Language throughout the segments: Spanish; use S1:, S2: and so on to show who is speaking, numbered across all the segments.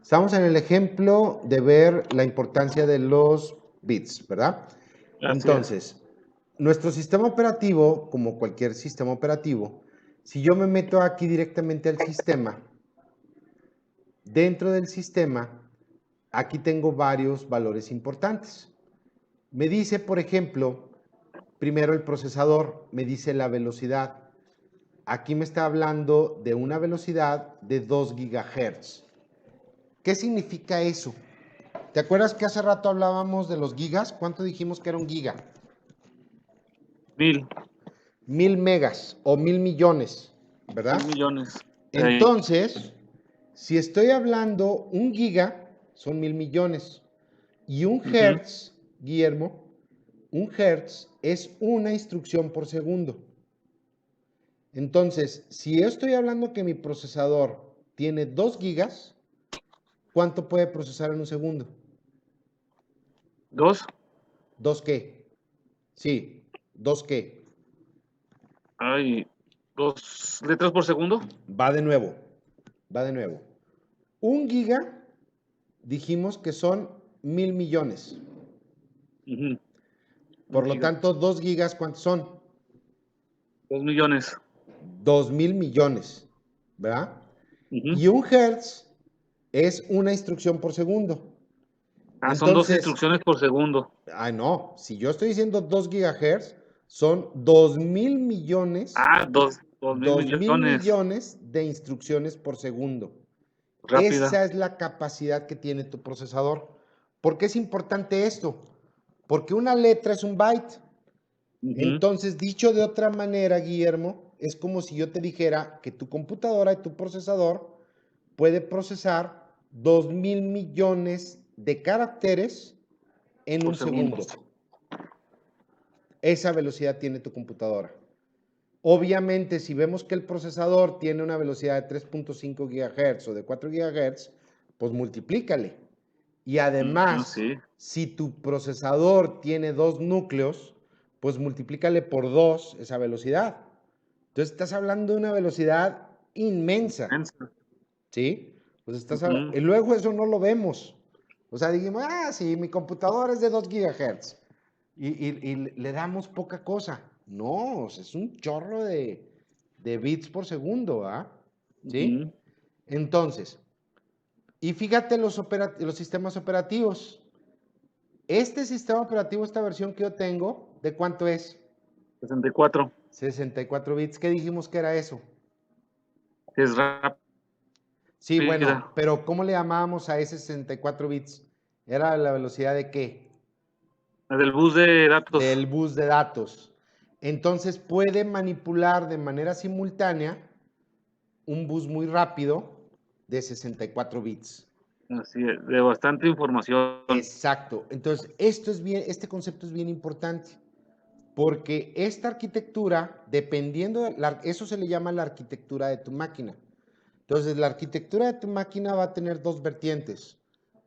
S1: Estamos en el ejemplo de ver la importancia de los bits, ¿verdad?
S2: Así es.
S1: Entonces, nuestro sistema operativo, como cualquier sistema operativo, si yo me meto aquí directamente al sistema, dentro del sistema, aquí tengo varios valores importantes. Me dice, por ejemplo, primero el procesador, me dice la velocidad. Aquí me está hablando de una velocidad de 2 GHz. ¿Qué significa eso? ¿Te acuerdas que hace rato hablábamos de los gigas? ¿Cuánto dijimos que era un giga?
S2: 1000,
S1: 1000 megas o 1000 millones, ¿verdad?
S2: 1000 millones. Ahí.
S1: Entonces, si estoy hablando un giga, son 1000 millones. Y un
S2: Ujú.
S1: hertz, Guillermo, un hertz es una instrucción por segundo. Entonces, si yo estoy hablando que mi procesador tiene 2 gigas, ¿cuánto puede procesar en un segundo?
S2: 2.
S1: ¿2 qué? Sí, ¿2 qué?
S2: Hay 2 letras por segundo.
S1: Va de nuevo, va de nuevo. Un giga, dijimos que son 1000 millones.
S2: Ujú. Un
S1: Por lo
S2: giga.
S1: tanto, 2 gigas, ¿cuántos son?
S2: 2 millones.
S1: 2000 millones, ¿verdad?
S2: Ujú.
S1: Y un hertz es una instrucción por segundo.
S2: Son dos
S1: Entonces,
S2: instrucciones por segundo.
S1: no, si yo estoy diciendo 2 gigahertz, son 2000 millones,
S2: Dos mil
S1: 2000
S2: millones.
S1: millones de instrucciones por segundo.
S2: Rápida.
S1: Esa es la capacidad que tiene tu procesador. ¿Por qué es importante esto? Porque una letra es un byte.
S2: Ujú.
S1: Entonces, dicho de otra manera, Guillermo, es como si yo te dijera que tu computadora y tu procesador puede procesar 2000 millones de caracteres en
S2: Por
S1: un
S2: segundo.
S1: segundo. Esa velocidad tiene tu computadora. Obviamente, si vemos que el procesador tiene una velocidad de 3.5 GHz o de 4 GHz, pues multiplícale. Y además,
S2: Sí.
S1: si tu procesador tiene 2 núcleos, pues multiplícale por 2 esa velocidad. Entonces estás hablando de una velocidad inmensa,
S2: Inmensa.
S1: ¿sí? Pues
S2: Ujú.
S1: y luego eso no lo vemos. O sea, dijimos, sí, mi computador es de 2 GHz y le damos poca cosa. No, o sea, es un chorro de bits por segundo, ¿ah? ¿Sí?
S2: Ujú.
S1: Entonces, y fíjate los sistemas operativos. Este sistema operativo, esta versión que yo tengo, ¿de cuánto es?
S2: 64.
S1: 64 bits. ¿Qué dijimos que era eso?
S2: Es rápida.
S1: Sí, bueno, pero ¿cómo le llamábamos a ese 64 bits? ¿Era la velocidad de qué?
S2: Del bus de datos.
S1: Del bus de datos. Entonces puede manipular de manera simultánea un bus muy rápido de 64 bits.
S2: Así es, de bastante información.
S1: Exacto. Entonces, este concepto es bien importante. Porque esta arquitectura, dependiendo, eso se le llama la arquitectura de tu máquina. Entonces, la arquitectura de tu máquina va a tener dos vertientes.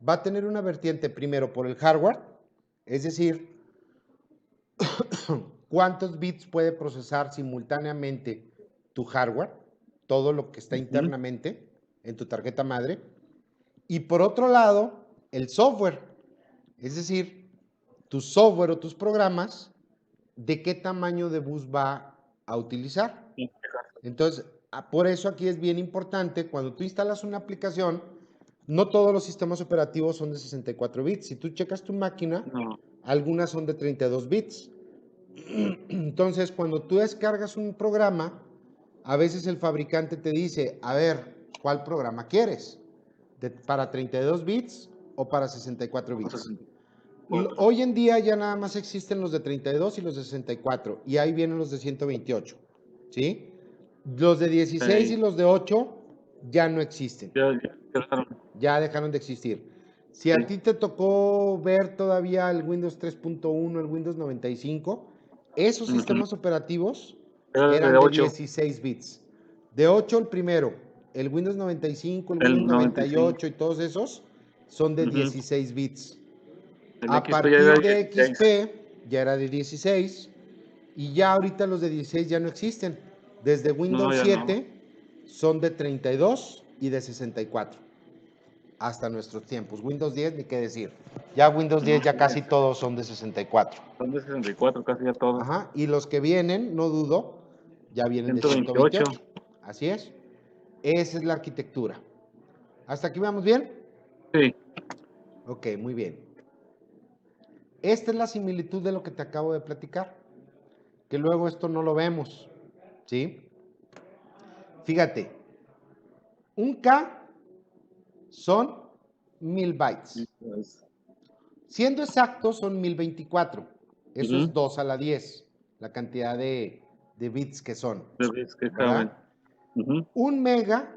S1: Va a tener una vertiente primero por el hardware, es decir, cuántos bits puede procesar simultáneamente tu hardware, todo lo que está
S2: Ujú.
S1: internamente en tu tarjeta madre. Y por otro lado, el software, es decir, tu software o tus programas, de qué tamaño de bus va a utilizar. Entonces, por eso aquí es bien importante, cuando tú instalas una aplicación, no todos los sistemas operativos son de 64 bits. Si tú checas tu máquina,
S2: No.
S1: algunas son de 32 bits. Entonces, cuando tú descargas un programa, a veces el fabricante te dice, a ver, ¿cuál programa quieres? ¿Para 32 bits o para 64 bits? Hoy en día ya nada más existen los de 32 y los de 64 y ahí vienen los de 128, ¿sí? Los de 16 y
S2: Ey,
S1: los de 8 ya no existen,
S2: ya dejaron.
S1: ya dejaron de existir. Si a
S2: Sí.
S1: ti te tocó ver todavía el Windows 3.1, el Windows 95, esos
S2: Ujú.
S1: sistemas operativos
S2: Era de
S1: eran de
S2: 8.
S1: 16 bits. De 8 el primero, el Windows 95, el Windows
S2: El 95.
S1: 98 y todos esos son de
S2: Ujú.
S1: 16 bits.
S2: El
S1: A
S2: XP ya era
S1: partir de
S2: 16.
S1: XP ya era de 16 y ya ahorita los de 16 ya no existen. Desde
S2: No,
S1: Windows
S2: ya no.
S1: 7 son de 32 y de 64. hasta nuestros tiempos. Windows 10, ni qué decir. Ya Windows 10 ya casi todos son de 64.
S2: Son de 64, casi ya todos.
S1: Ajá, y los que vienen, no dudo, ya vienen de
S2: 128.
S1: 128. Así es. Esa es la arquitectura. ¿Hasta aquí vamos bien?
S2: Sí.
S1: Ok, muy bien. Esta es la similitud de lo que te acabo de platicar, que luego esto no lo vemos, ¿sí? Fíjate, un K son 1000 bytes. Siendo exactos, son 1024. Eso es 2 a la 10, la cantidad de bits que son,
S2: De bits que caben.
S1: ¿verdad? Un mega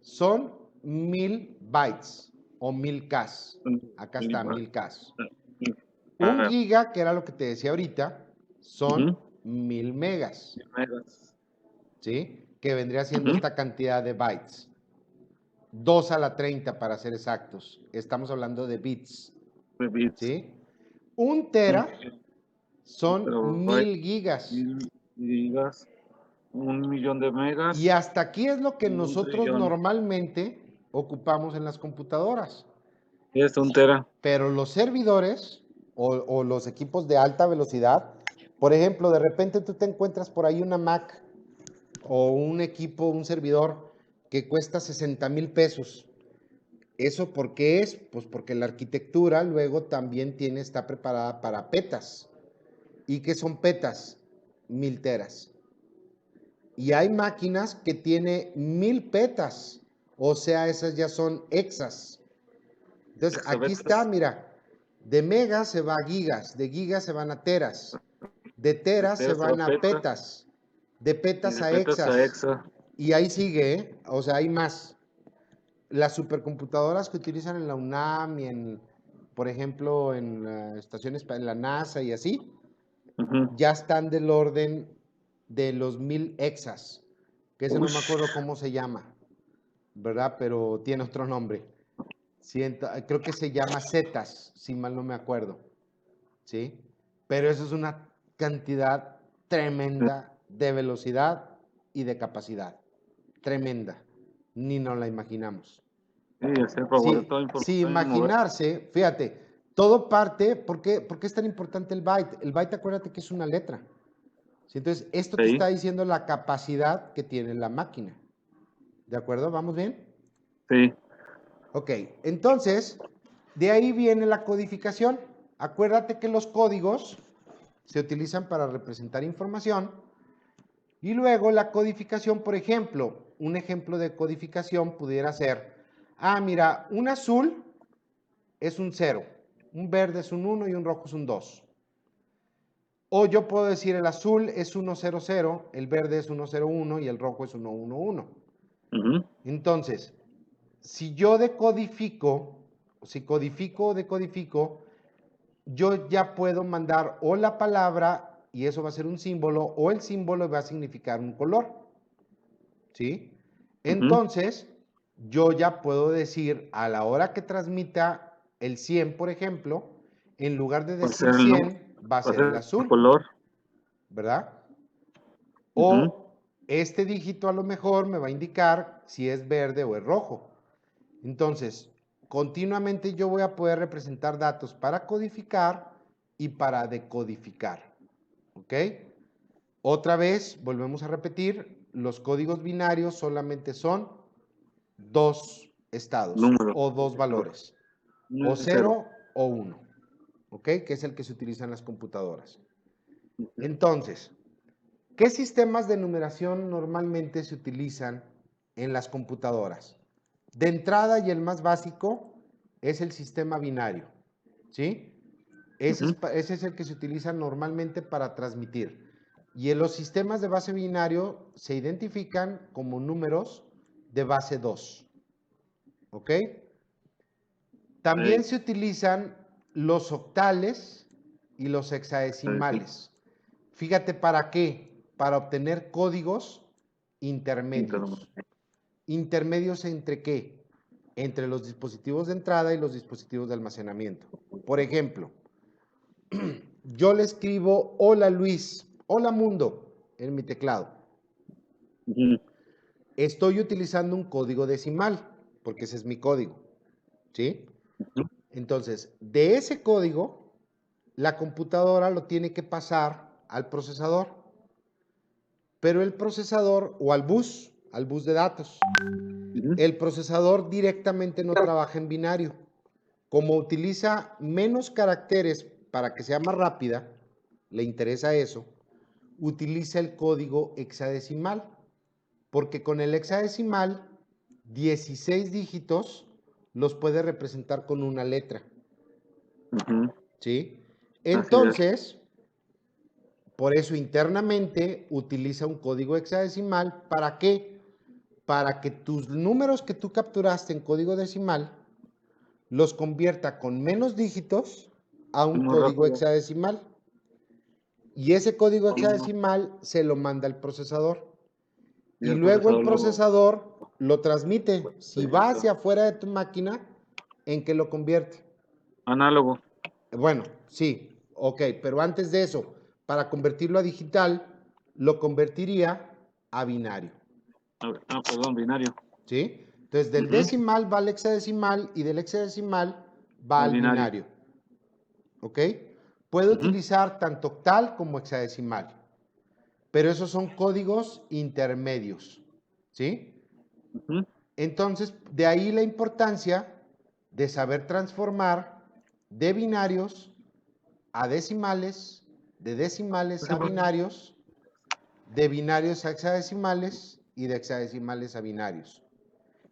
S1: son 1000 bytes o 1000 Ks. Acá está, 1000 Ks. Un giga, que era lo que te decía ahorita, son 1000 megas. ¿Sí? Que vendría siendo esta cantidad de bytes. 2 a la 30 para ser exactos. Estamos hablando de bits.
S2: De bits.
S1: ¿Sí? Un tera son
S2: Terabyte,
S1: 1000 gigas.
S2: 1000 gigas, 1.000.000 de megas.
S1: Y hasta aquí es lo que
S2: Un
S1: nosotros
S2: trillón.
S1: normalmente ocupamos en las computadoras.
S2: Es un tera.
S1: Pero los servidores o los equipos de alta velocidad, por ejemplo, de repente tú te encuentras por ahí una Mac o un equipo, un servidor que cuesta 60,000 pesos. ¿Eso por qué es? Pues porque la arquitectura luego también está preparada para petas. ¿Y qué son petas? 1000 teras. Y hay máquinas que tienen 1000 petas. O sea, esas ya son hexas. Entonces, aquí está, mira, de megas se va a gigas, de gigas se van a teras, de teras se van a petas, de petas a hexas. Y ahí sigue, ¿eh? O sea, hay más. Las supercomputadoras que utilizan en la UNAM y por ejemplo, en estaciones, en la NASA y así, ya están del orden de los 1000 hexas, que ese no me acuerdo cómo se llama, ¿verdad? Pero tiene otro nombre. Creo que se llama zetas, si mal no me acuerdo, ¿sí? Pero eso es una cantidad tremenda de velocidad y de capacidad. Tremenda. Ni nos la imaginamos. Sí, imaginarse, fíjate, todo parte, ¿por qué es tan importante el byte? El byte, acuérdate que es una letra. ¿Sí? Entonces, esto te está diciendo la capacidad que tiene la máquina. ¿De acuerdo? ¿Vamos bien?
S2: Sí.
S1: Ok, entonces, de ahí viene la codificación. Acuérdate que los códigos se utilizan para representar información y luego la codificación, por ejemplo, un ejemplo de codificación pudiera ser, mira, un azul es un 0, un verde es un 1 y un rojo es un 2. O yo puedo decir el azul es 100, el verde es 101 y el rojo es 111. Entonces, si yo decodifico, si codifico o decodifico, yo ya puedo mandar o la palabra y eso va a ser un símbolo o el símbolo va a significar un color. ¿Sí? Entonces, yo ya puedo decir a la hora que transmita el 100, por ejemplo, en lugar de decir 100, va a ser el azul.
S2: Color.
S1: ¿Verdad? O este dígito a lo mejor me va a indicar si es verde o es rojo. Entonces, continuamente yo voy a poder representar datos para codificar y para decodificar. ¿Ok? Otra vez, volvemos a repetir, los códigos binarios solamente son dos estados o dos valores, o 0 o 1, ¿ok? Que es el que se utiliza en las computadoras. Entonces, ¿qué sistemas de numeración normalmente se utilizan en las computadoras? De entrada y el más básico es el sistema binario, ¿sí? Ese es el que se utiliza normalmente para transmitir. Y en los sistemas de base binario se identifican como números de base 2, ¿ok? También se utilizan los octales y los hexadecimales. Fíjate para qué, para obtener códigos intermedios. ¿Intermedios entre qué? Entre los dispositivos de entrada y los dispositivos de almacenamiento. Por ejemplo, yo le escribo hola Luis, hola mundo en mi teclado. Estoy utilizando un código decimal, porque ese es mi código. ¿sí?
S2: Ujú.
S1: Entonces, de ese código, la computadora lo tiene que pasar al procesador, pero el procesador, o al bus de datos,
S2: Ujú.
S1: el procesador directamente no trabaja en binario. Como utiliza menos caracteres para que sea más rápida, le interesa eso, utiliza el código hexadecimal, porque con el hexadecimal, 16 dígitos los puede representar con una letra,
S2: Ujú.
S1: ¿sí?
S2: Así es.
S1: Entonces, por eso internamente utiliza un código hexadecimal. ¿Para qué? Para que tus números que tú capturaste en código decimal los convierta con menos dígitos a un
S2: Muy
S1: código
S2: rápido.
S1: hexadecimal. Y ese código
S2: Oh,
S1: hexadecimal se lo manda al procesador.
S2: y
S1: Y
S2: el
S1: luego el
S2: procesador lo
S1: procesador lo transmite. Si va
S2: ejecuta.
S1: hacia afuera de tu máquina, ¿en qué lo convierte?
S2: Análogo.
S1: Bueno, sí, ok, pero antes de eso, para convertirlo a digital, lo convertiría a binario,
S2: Perdón, binario.
S1: ¿sí? Entonces, del
S2: Ujú.
S1: decimal va al hexadecimal y del hexadecimal va
S2: Al
S1: al
S2: binario.
S1: binario, ¿ok? Puede
S2: Ujú.
S1: utilizar tanto octal como hexadecimal, pero esos son códigos intermedios, ¿sí?
S2: Ujú.
S1: Entonces, de ahí la importancia de saber transformar de binarios a decimales, de decimales a binarios, de binarios a hexadecimales y de hexadecimales a binarios,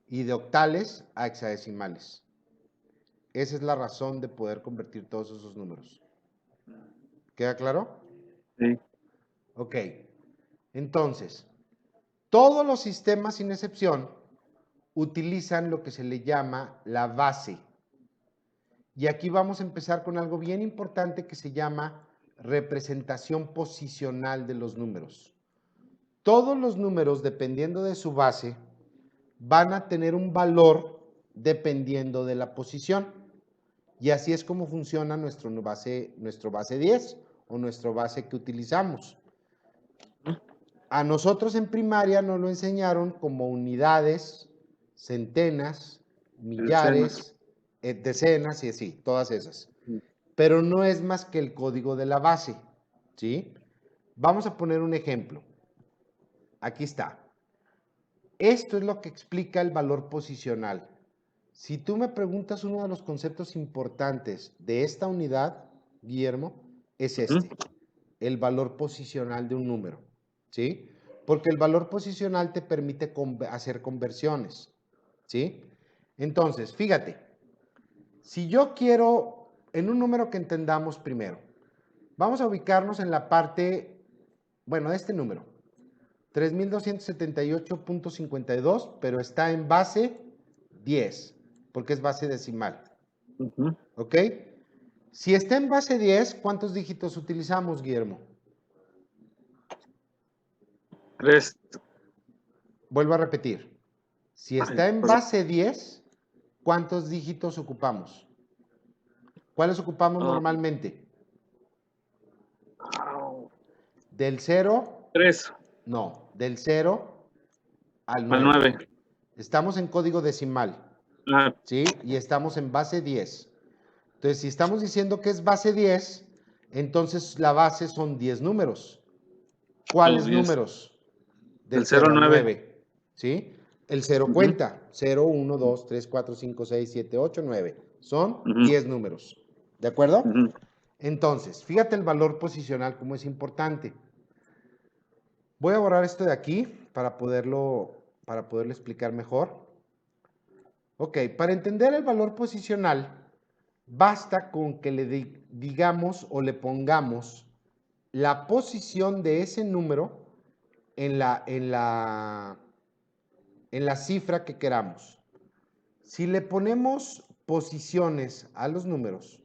S1: y de octales a hexadecimales. Esa es la razón de poder convertir todos esos números. ¿Queda claro?
S2: Sí.
S1: Ok. Entonces, todos los sistemas sin excepción utilizan lo que se le llama la base. Y aquí vamos a empezar con algo bien importante que se llama representación posicional de los números. Todos los números, dependiendo de su base, van a tener un valor dependiendo de la posición. Y así es como funciona nuestro base 10 o nuestro base que utilizamos. A nosotros en primaria nos lo enseñaron como unidades, centenas,
S2: Decenas.
S1: millares, decenas y así, todas esas. Pero no es más que el código de la base, ¿sí? Vamos a poner un ejemplo. Aquí está. Esto es lo que explica el valor posicional. Si tú me preguntas uno de los conceptos importantes de esta unidad, Guillermo, es
S2: Ujú.
S1: este, el valor posicional de un número, ¿sí? Porque el valor posicional te permite hacer conversiones, ¿sí? Entonces, fíjate, si yo quiero, en un número que entendamos primero, vamos a ubicarnos en la parte, bueno, de este número, 3278.52, pero está en base 10, porque es base decimal.
S2: Ujú.
S1: ¿Ok? Si está en base 10, ¿cuántos dígitos utilizamos, Guillermo?
S2: 3.
S1: Vuelvo a repetir. Si
S2: Ay,
S1: está en
S2: perdón.
S1: base 10, ¿cuántos dígitos ocupamos? ¿Cuáles ocupamos
S2: Ah,
S1: normalmente?
S2: au.
S1: Del 0,
S2: 3
S1: no, del 0 al
S2: al
S1: 9.
S2: 9.
S1: Estamos en código decimal,
S2: Ah,
S1: ¿sí? Y estamos en base 10. Entonces, si estamos diciendo que es base 10, entonces la base son 10 números.
S2: los
S1: ¿Cuáles
S2: 10.
S1: números?
S2: Del
S1: Del
S2: 0
S1: 0
S2: al
S1: al
S2: 9.
S1: 9, ¿sí? El 0
S2: Ujú.
S1: cuenta. 0, 1, 2, 3, 4, 5, 6, 7, 8, 9. Son
S2: Ujú.
S1: 10 números. ¿De acuerdo?
S2: Ujú.
S1: Entonces, fíjate el valor posicional como es importante. Voy a borrar esto de aquí para poderlo explicar mejor. Ok, para entender el valor posicional, basta con que le digamos o le pongamos la posición de ese número en la cifra que queramos. Si le ponemos posiciones a los números,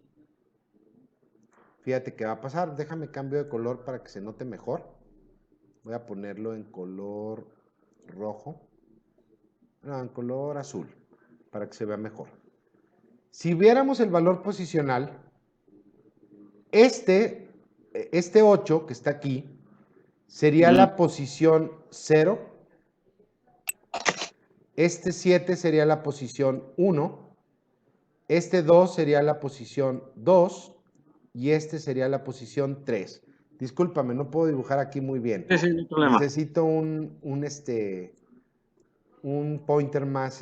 S1: fíjate qué va a pasar. Déjame cambio de color para que se note mejor. Voy a ponerlo en color rojo. No, en color azul, para que se vea mejor. Si viéramos el valor posicional, este 8 que está aquí sería
S2: Ujú.
S1: la posición 0, este 7 sería la posición 1 Este 2 sería la posición 2 y este sería la posición 3. Discúlpame, no puedo dibujar aquí muy bien.
S2: Sí, no hay problema.
S1: Necesito un pointer más,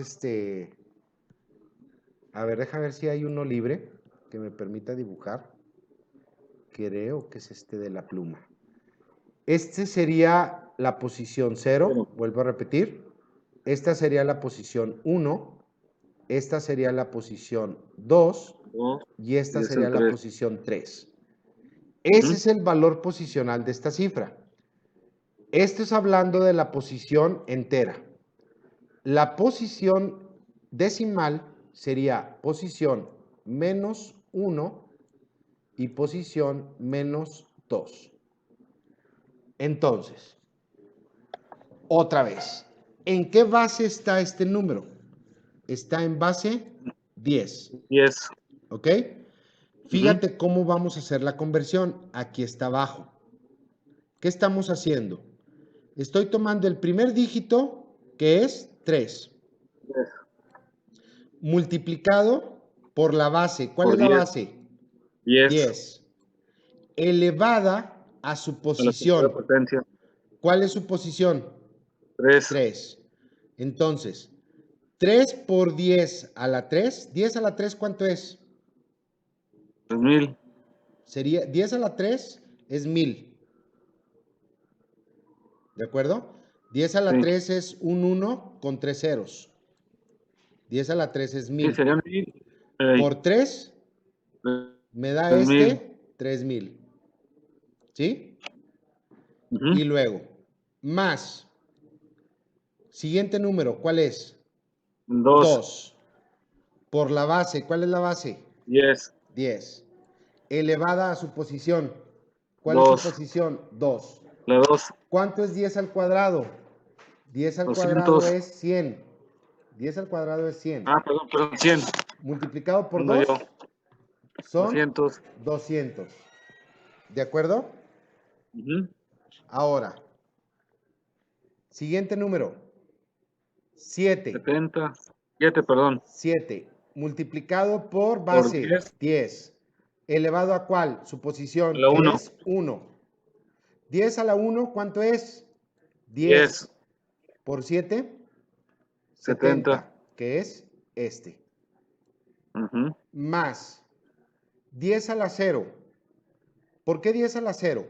S1: a ver, déjame ver si hay uno libre que me permita dibujar. Creo que es este de la pluma. Este sería la posición 0, vuelvo a repetir. Esta sería la posición 1. Esta sería la posición 2. Y esta
S2: Y es
S1: sería
S2: el
S1: la
S2: 3.
S1: posición 3. Ese es el valor posicional de esta cifra. Esto es hablando de la posición entera. La posición decimal sería posición menos 1 y posición menos 2. Entonces, otra vez, ¿en qué base está este número? Está en base 10.
S2: 10.
S1: ¿Ok? Fíjate cómo vamos a hacer la conversión. Aquí está abajo. ¿Qué estamos haciendo? Estoy tomando el primer dígito, que es 3, multiplicado por la base. ¿Cuál
S2: Por
S1: es la
S2: 10.
S1: base?
S2: 10.
S1: 10. Elevada a su
S2: A la tercera
S1: posición.
S2: potencia.
S1: ¿Cuál es su posición?
S2: 3.
S1: 3. Entonces, 3 por 10 a la 3. 10 a la 3, ¿cuánto es?
S2: 3000.
S1: Sería 10 a la 3 es 1000. ¿De acuerdo? 10 a la
S2: Sí.
S1: 3 es un 1 con 3 ceros. 10 a la 3 es
S2: Sí,
S1: 1000.
S2: serían 1000.
S1: Por 3 me da
S2: 3000.
S1: 3000. ¿Sí?
S2: Ujú.
S1: Y luego, más. Siguiente número, ¿cuál es?
S2: 2.
S1: 2. Por la base, ¿cuál es la base?
S2: 10.
S1: 10. Elevada a su posición. ¿Cuál es su
S2: 2.
S1: posición? 2.
S2: La 2.
S1: ¿Cuánto es 10 al cuadrado? 10 al cuadrado
S2: 200.
S1: es 100. 10 al cuadrado es 100.
S2: Ah, perdón, 100.
S1: Multiplicado por
S2: Ando yo.
S1: 2 son
S2: 200.
S1: 200. ¿De acuerdo?
S2: Ujú.
S1: Ahora, siguiente número. 7.
S2: 70. 7, perdón.
S1: 7. Multiplicado por
S2: Por
S1: base
S2: 10.
S1: 10. ¿Elevado a cuál? Su
S2: A
S1: posición,
S2: la
S1: que
S2: 1.
S1: es 1. 10 a la 1, ¿cuánto es?
S2: 10.
S1: 10 por 7,
S2: 70.
S1: 70, que es este.
S2: Ujú.
S1: Más 10 a la 0. ¿Por qué 10 a la 0?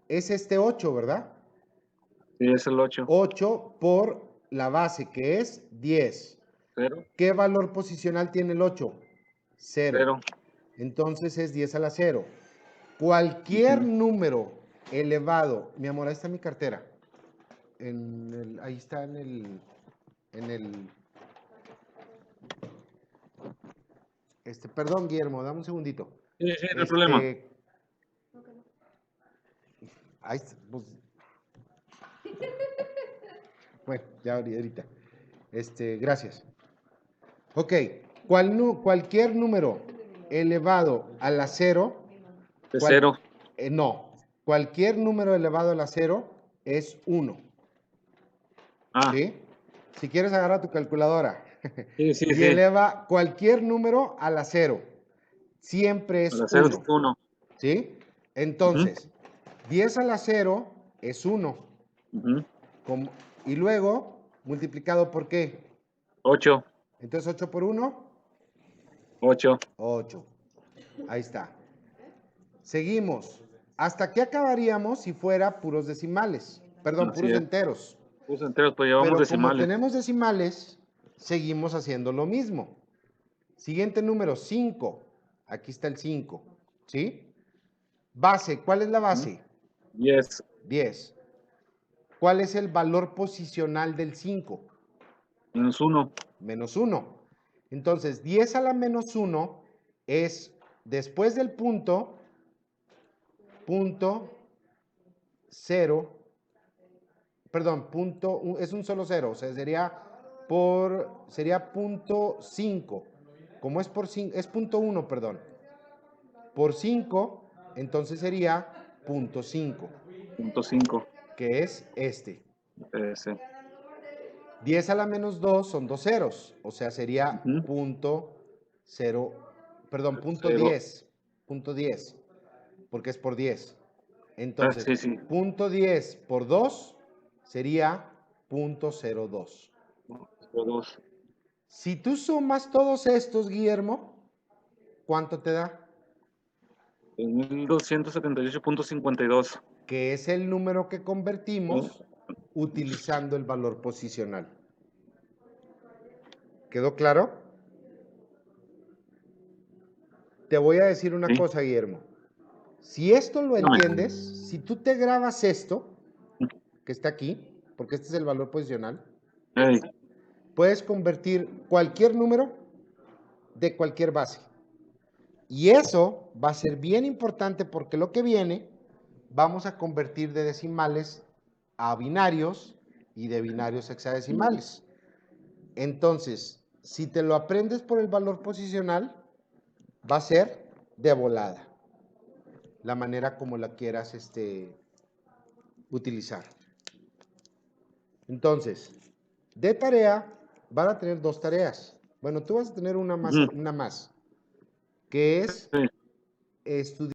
S1: Es este 8, ¿verdad?
S2: Sí, es el 8.
S1: 8 por la base, que es 10.
S2: 0.
S1: ¿Qué valor posicional tiene el 8? 0.
S2: 0.
S1: Entonces es 10 a la 0. Cualquier número elevado, mi amor, ahí está mi cartera. Ahí está en el, perdón, Guillermo, dame un segundito.
S2: Sí, no hay problema.
S1: Ahí está, pues, bueno, ya ahorita. Gracias. Ok, cualquier número elevado a la 0,
S2: Es 0.
S1: no, cualquier número elevado a la 0 es 1.
S2: Ah,
S1: ¿Sí? Si quieres agarrar tu calculadora
S2: sí, sí,
S1: y
S2: sí.
S1: eleva cualquier número a la 0, siempre
S2: A
S1: es
S2: la 0 es
S1: 1.
S2: 1.
S1: ¿Sí? Entonces, 10 a la 0 es 1. Y luego, multiplicado por qué?
S2: 8.
S1: Entonces, 8 por 1,
S2: 8.
S1: 8. Ahí está. Seguimos. ¿Hasta qué acabaríamos si fuera puros decimales? Perdón,
S2: Así
S1: puros
S2: es.
S1: enteros.
S2: Pus enteros, pues llevamos
S1: Pero como
S2: decimales.
S1: tenemos decimales, seguimos haciendo lo mismo. Siguiente número, 5. Aquí está el 5. ¿Sí? Base, ¿cuál es la base?
S2: 10.
S1: 10. ¿Cuál es el valor posicional del 5?
S2: Menos 1.
S1: Menos 1. Entonces, 10 a la menos 1 es después del punto 0, perdón, es un solo 0, o sea, sería punto 5. Como es por 5, es punto 1, perdón. Por 5, entonces sería punto 5,
S2: Punto 5.
S1: que es este.
S2: Ese.
S1: 10 a la menos 2 son dos ceros, o sea, sería
S2: Ujú.
S1: punto punto
S2: Cero.
S1: 10, punto 10, porque es por 10. Entonces,
S2: Sí.
S1: punto 10 por 2 sería punto 02.
S2: 02.
S1: Si tú sumas todos estos, Guillermo, ¿cuánto te da?
S2: 1278.52.
S1: Que es el número que convertimos utilizando el valor posicional. ¿Quedó claro? Te voy a decir una
S2: Sí.
S1: cosa, Guillermo. Si esto lo
S2: Dígame.
S1: entiendes, si tú te grabas esto, que está aquí, porque este es el valor posicional,
S2: Ey,
S1: puedes convertir cualquier número de cualquier base. Y eso va a ser bien importante porque lo que viene, vamos a convertir de decimales a binarios y de binarios a hexadecimales. Entonces, si te lo aprendes por el valor posicional, va a ser de volada, la manera como la quieras utilizar. Entonces, de tarea, van a tener 2 tareas. Bueno, tú vas a tener una más, que es
S2: sí.
S1: estudiar